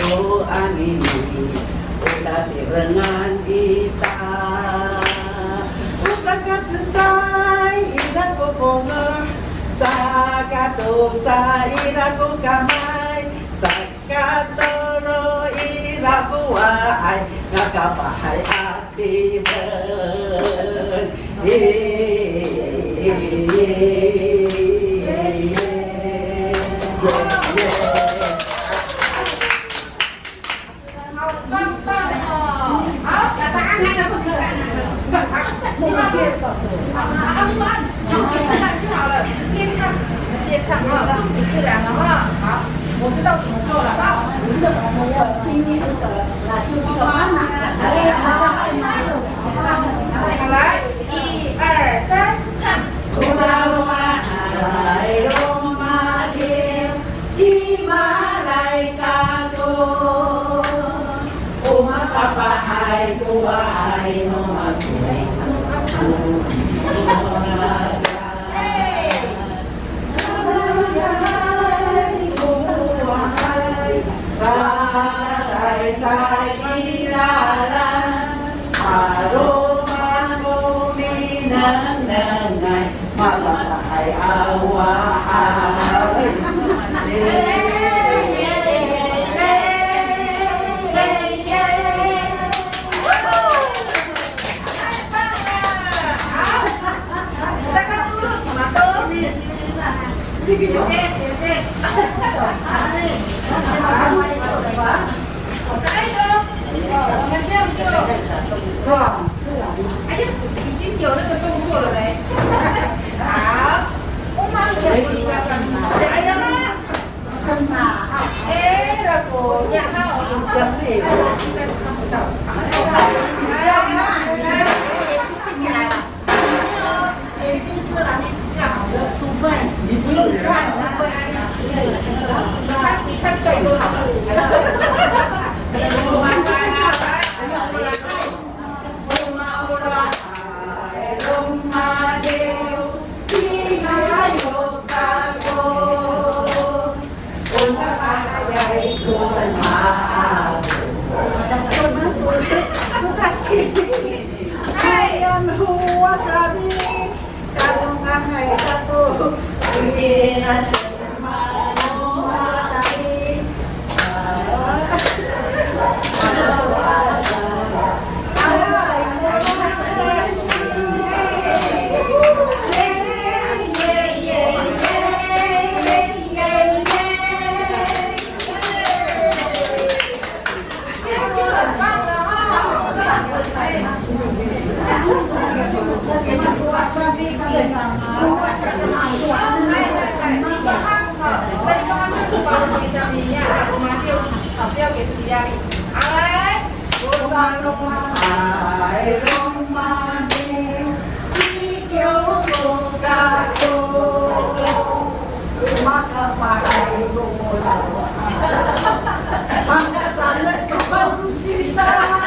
doan ini udah direngan kita usaha cecai iraku bunga sakato sa iraku kamay sakatoro iraku waay ngakabahay ati顺其自然就好了，直接唱啊，顺其自然了哈。好，我知道怎么做了啊。好，来，一二三，唱。姐姐，再一个，那这样就是吧？哎呀，已经有那个动作了嘞。好，加油啦！生嘛，哎，那个然后现在看不到，闭起来了。已经自然这样的部分，你不用看什么。你看帅哥好了。不要给自己压力。好，来，龙马龙马海龙马的地球不嘎多，马卡巴海龙马，马卡山的东西山。